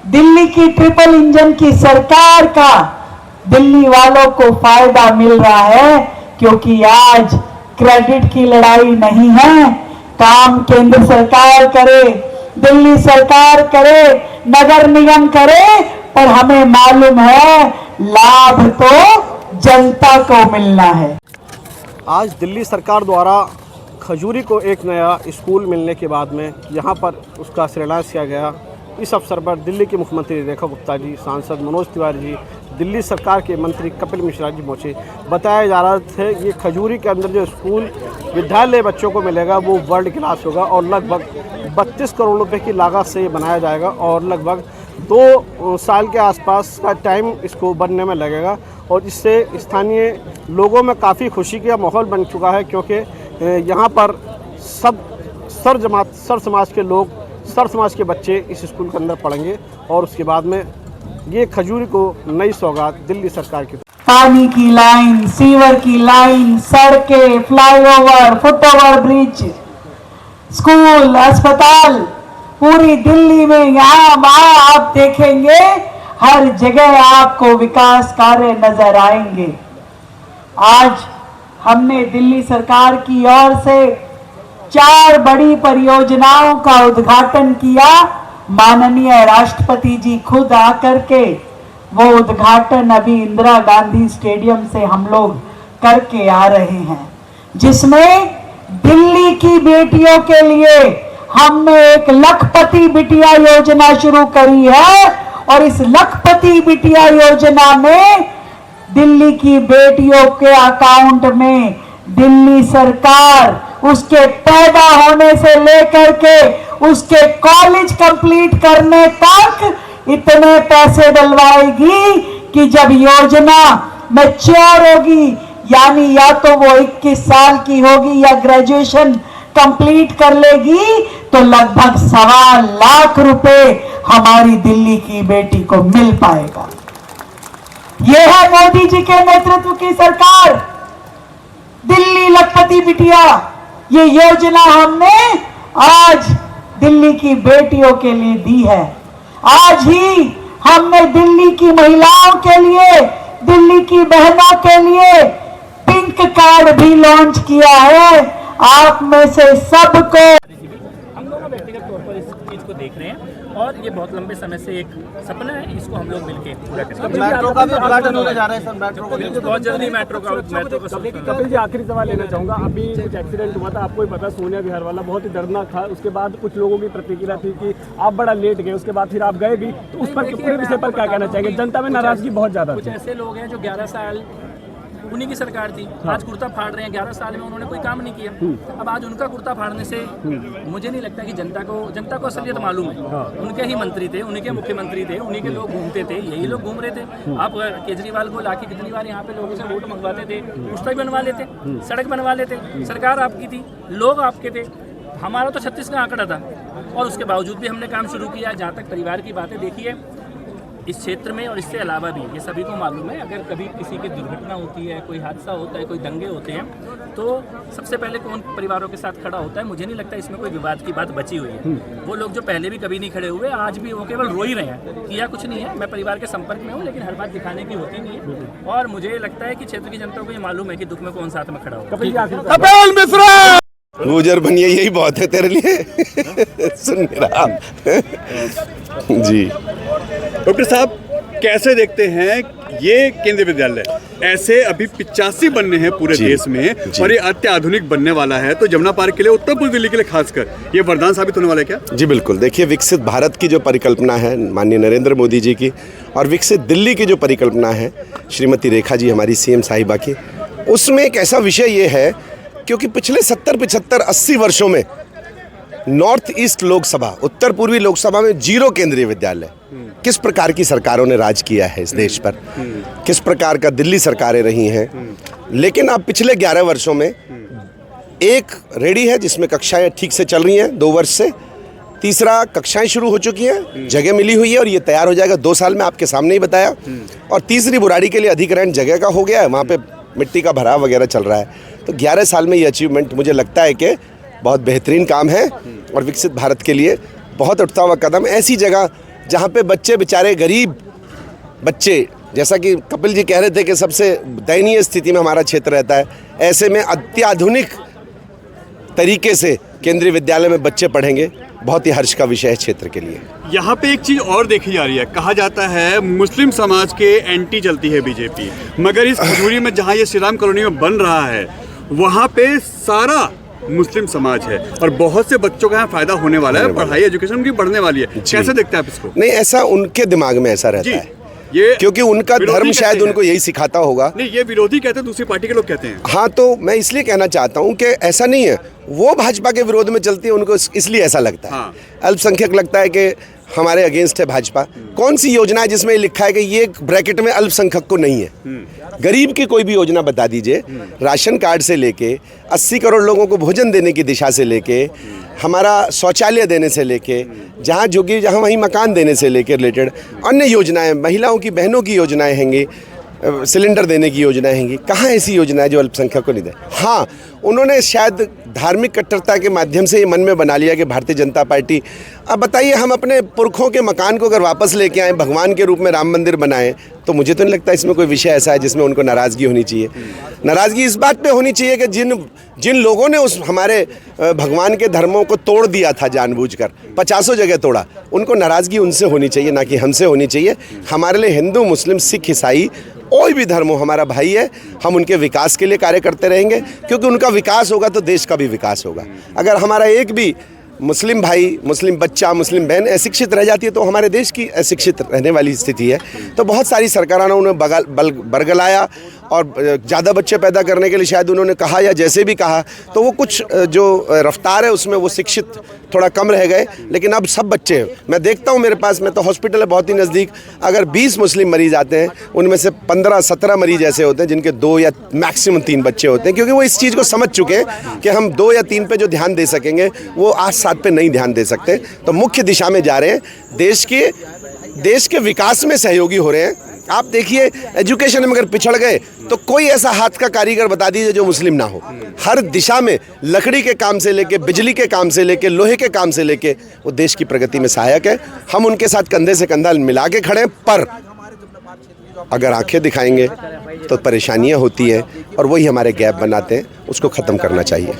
दिल्ली की triple engine की सरकार का दिल्ली वालों को फायदा मिल रहा है, क्योंकि आज क्रेडिट की लड़ाई नहीं है। काम केंद्र सरकार करे, दिल्ली सरकार करे, नगर निगम करे, पर हमें मालूम है लाभ तो जनता को मिलना है। आज दिल्ली सरकार द्वारा खजूरी को एक नया स्कूल मिलने के बाद में यहाँ पर उसका शिलान्यास किया गया। इस अवसर पर दिल्ली के मुख्यमंत्री रेखा गुप्ता जी, सांसद मनोज तिवारी जी, दिल्ली सरकार के मंत्री कपिल मिश्रा जी पहुँचे। बताया जा रहा था ये खजूरी के अंदर जो स्कूल विद्यालय बच्चों को मिलेगा वो वर्ल्ड क्लास होगा और लगभग 32 करोड़ रुपए की लागत से ये बनाया जाएगा और लगभग 2 साल के आसपास का टाइम इसको बनने में लगेगा। और इससे स्थानीय लोगों में काफ़ी खुशी का माहौल बन चुका है, क्योंकि यहाँ पर सर समाज के बच्चे इस स्कूल के अंदर पढ़ेंगे और उसके बाद में ये खजूरी को नई सौगात दिल्ली सरकार की। पानी की लाइन, सीवर की लाइन, सड़कें, फ्लाईओवर, फुटओवर ब्रिज, स्कूल, अस्पताल, पूरी दिल्ली में यहाँ वहाँ आप देखेंगे, हर जगह आपको विकास कार्य नजर आएंगे। आज हमने दिल्ली सरकार की ओर से 4 बड़ी परियोजनाओं का उद्घाटन किया। माननीय राष्ट्रपति जी खुद आकर के वो उद्घाटन अभी इंदिरा गांधी स्टेडियम से हम लोग करके आ रहे हैं, जिसमें दिल्ली की बेटियों के लिए हमने एक लखपति बिटिया योजना शुरू करी है। और इस लखपति बिटिया योजना में दिल्ली की बेटियों के अकाउंट में दिल्ली सरकार उसके पैदा होने से लेकर के उसके कॉलेज कंप्लीट करने तक इतने पैसे डलवाएगी कि जब योजना मैच्योर होगी, यानी या तो वो 21 साल की होगी या ग्रेजुएशन कंप्लीट कर लेगी, तो लगभग 1.25 लाख रुपए हमारी दिल्ली की बेटी को मिल पाएगा। यह है मोदी जी के नेतृत्व की सरकार, दिल्ली लखपति बिटिया। ये योजना हमने आज दिल्ली की बेटियों के लिए दी है। आज ही हमने दिल्ली की महिलाओं के लिए, दिल्ली की बहनों के लिए पिंक कार्ड भी लॉन्च किया है। आप में से सबको हम लोग व्यक्तिगत तौर पर इस चीज़ को देख रहे हैं और ये बहुत लंबे समय से एक सपना है, इसको हम लोग मिलकर पूरा करेंगे। मेट्रो का भी उद्घाटन होने जा रहा है सर, मेट्रो को बहुत जल्दी मेट्रो का कपिल जी, आखिरी सवाल लेना चाहूँगा। अभी कुछ एक्सीडेंट हुआ था, आपको ही पता, सोनिया विहार वाला, बहुत ही दर्दनाक था। उसके बाद कुछ लोगों की प्रतिक्रिया थी कि आप बड़ा लेट गए, उसके बाद फिर आप गए भी, तो उस पर पूरे विषय पर क्या कहना चाहेंगे? जनता में नाराजगी बहुत ज़्यादा। कुछ ऐसे लोग हैं जो 11 साल उन्हीं की सरकार थी, आज कुर्ता फाड़ रहे हैं। 11 साल में उन्होंने कोई काम नहीं किया। अब आज उनका कुर्ता फाड़ने से मुझे नहीं लगता कि जनता को असलियत मालूम है। उनके ही मंत्री थे, उन्हीं के मुख्यमंत्री थे, उन्हीं के लोग घूमते थे, यही लोग घूम रहे थे। आप केजरीवाल को लाके कितनी बार यहाँ पे लोगों से वोट मंगवाते थे, पुस्तक बनवा लेते, सड़क बनवा लेते। सरकार आपकी थी, लोग आपके थे। हमारा तो 36 का आंकड़ा था और उसके बावजूद भी हमने काम शुरू किया। जहाँ तक परिवार की बातें देखिए, इस क्षेत्र में और इससे अलावा भी ये सभी को मालूम है, अगर कभी किसी की दुर्घटना होती है, कोई हादसा होता है, कोई दंगे होते हैं, तो सबसे पहले कौन परिवारों के साथ खड़ा होता है? मुझे नहीं लगता इसमें कोई विवाद की बात बची हुई है। वो लोग जो पहले भी कभी नहीं खड़े हुए, आज भी वो केवल रो ही रहे हैं, किया कुछ नहीं है। मैं परिवार के संपर्क में हूँ, लेकिन हर बात दिखाने की होती नहीं है। और मुझे लगता है कि क्षेत्र की जनता को ये मालूम है कि दुख में कौन साथ में खड़ा हो। कपिल मिश्रा, गुजर बनिए, यही बहुत है तेरे लिए। सुन रहा जी। डॉक्टर साहब, कैसे देखते हैं ये केंद्रीय विद्यालय? ऐसे अभी 85 बनने हैं पूरे देश में और ये अत्याधुनिक बनने वाला है, तो जमुना पार्क के लिए, उत्तर पूर्व दिल्ली के लिए खासकर ये वरदान साबित होने वाला है क्या? जी बिल्कुल। देखिए, विकसित भारत की जो परिकल्पना है माननीय नरेंद्र मोदी जी की, और विकसित दिल्ली की जो परिकल्पना है श्रीमती रेखा जी हमारी सीएम साहिबा की, उसमें एक ऐसा विषय ये है, क्योंकि पिछले 70, 75, 80 वर्षों में नॉर्थ ईस्ट लोकसभा, उत्तर पूर्वी लोकसभा में 0 केंद्रीय विद्यालय। किस प्रकार की सरकारों ने राज किया है इस देश पर, किस प्रकार का दिल्ली सरकारें रही हैं। लेकिन अब पिछले 11 वर्षों में एक रेडी है जिसमें कक्षाएं ठीक से चल रही हैं 2 वर्ष से, तीसरा कक्षाएं शुरू हो चुकी हैं, जगह मिली हुई है और ये तैयार हो जाएगा 2 साल में, आपके सामने ही बताया। और तीसरी बुराड़ी के लिए अधिग्रहण जगह का हो गया है, वहाँ पे मिट्टी का भराव वगैरह चल रहा है। तो 11 साल में ये अचीवमेंट मुझे लगता है कि बहुत बेहतरीन काम है और विकसित भारत के लिए बहुत उठता हुआ कदम। ऐसी जगह जहाँ पे बच्चे बेचारे गरीब बच्चे, जैसा कि कपिल जी कह रहे थे कि सबसे दयनीय स्थिति में हमारा क्षेत्र रहता है, ऐसे में अत्याधुनिक तरीके से केंद्रीय विद्यालय में बच्चे पढ़ेंगे, बहुत ही हर्ष का विषय है क्षेत्र के लिए। यहाँ पे एक चीज और देखी जा रही है, कहा जाता है मुस्लिम समाज के एंटी चलती है बीजेपी, मगर इस खजूरी में जहाँ ये श्री राम कॉलोनी में बन रहा है वहाँ पे सारा मुस्लिम समाज है और बहुत से बच्चों का यहाँ फायदा होने वाला है, पढ़ाई एजुकेशन उनकी बढ़ने वाली है। कैसे देखते हैं आप इसको? नहीं, ऐसा उनके दिमाग में ऐसा रहता है, ये क्योंकि उनका धर्म शायद उनको यही सिखाता होगा। नहीं, ये विरोधी कहते हैं, दूसरी पार्टी के लोग कहते हैं। हाँ, तो मैं इसलिए कहना चाहता हूँ कि ऐसा नहीं है, वो भाजपा के विरोध में चलती है, उनको इसलिए ऐसा लगता है। हाँ। अल्पसंख्यक लगता है कि हमारे अगेंस्ट है भाजपा। कौन सी योजना है जिसमें लिखा है कि ये ब्रैकेट में अल्पसंख्यक को नहीं है? गरीब की कोई भी योजना बता दीजिए, राशन कार्ड से लेके 80 करोड़ लोगों को भोजन देने की दिशा से लेके, हमारा शौचालय देने से लेके, जहाँ झुग्गी जहाँ वहीं मकान देने से लेके रिलेटेड अन्य योजनाएं, महिलाओं की बहनों की योजनाएं हैंगी, सिलेंडर देने की योजनाएं हैंगी, कहाँ ऐसी योजना है जो अल्पसंख्यक को नहीं दे? हाँ, उन्होंने शायद धार्मिक कट्टरता के माध्यम से ये मन में बना लिया कि भारतीय जनता पार्टी, अब बताइए हम अपने पुरखों के मकान को अगर वापस लेके आए, भगवान के रूप में राम मंदिर बनाएं, तो मुझे तो नहीं लगता इसमें कोई विषय ऐसा है जिसमें उनको नाराज़गी होनी चाहिए। नाराज़गी इस बात पे होनी चाहिए कि जिन लोगों ने उस हमारे भगवान के धर्मों को तोड़ दिया था जानबूझकर, 50 जगह तोड़ा, उनको नाराज़गी उनसे होनी चाहिए, ना कि हमसे होनी चाहिए। हमारे लिए हिंदू, मुस्लिम, सिख, ईसाई कोई भी धर्म हो हमारा भाई है, हम उनके विकास के लिए कार्य करते रहेंगे, क्योंकि उनका विकास होगा तो देश का भी विकास होगा। अगर हमारा एक भी मुस्लिम भाई, मुस्लिम बच्चा, मुस्लिम बहन अशिक्षित रह जाती है तो हमारे देश की अशिक्षित रहने वाली स्थिति है। तो बहुत सारी सरकारों ने उन्हें बरगलाया और ज़्यादा बच्चे पैदा करने के लिए शायद उन्होंने कहा या जैसे भी कहा, तो वो कुछ जो रफ्तार है उसमें वो शिक्षित थोड़ा कम रह गए। लेकिन अब सब बच्चे, मैं देखता हूँ मेरे पास में तो हॉस्पिटल है बहुत ही नज़दीक, अगर 20 मुस्लिम मरीज़ आते हैं उनमें से 15-17 मरीज़ ऐसे होते हैं जिनके 2 या मैक्सिमम 3 बच्चे होते हैं, क्योंकि वो इस चीज़ को समझ चुके हैं कि हम 2 या 3 पे जो ध्यान दे सकेंगे वो 8-7 पे नहीं ध्यान दे सकते। तो मुख्य दिशा में जा रहे हैं, देश के विकास में सहयोगी हो रहे हैं। आप देखिए एजुकेशन में अगर पिछड़ गए तो कोई ऐसा हाथ का कारीगर बता दीजिए जो मुस्लिम ना हो। हर दिशा में लकड़ी के काम से लेके, बिजली के काम से लेके, लोहे के काम से लेके वो देश की प्रगति में सहायक है। हम उनके साथ कंधे से कंधा मिला के खड़े हैं, पर अगर आंखें दिखाएंगे तो परेशानियां होती हैं और वही हमारे गैप बनाते हैं, उसको ख़त्म करना चाहिए।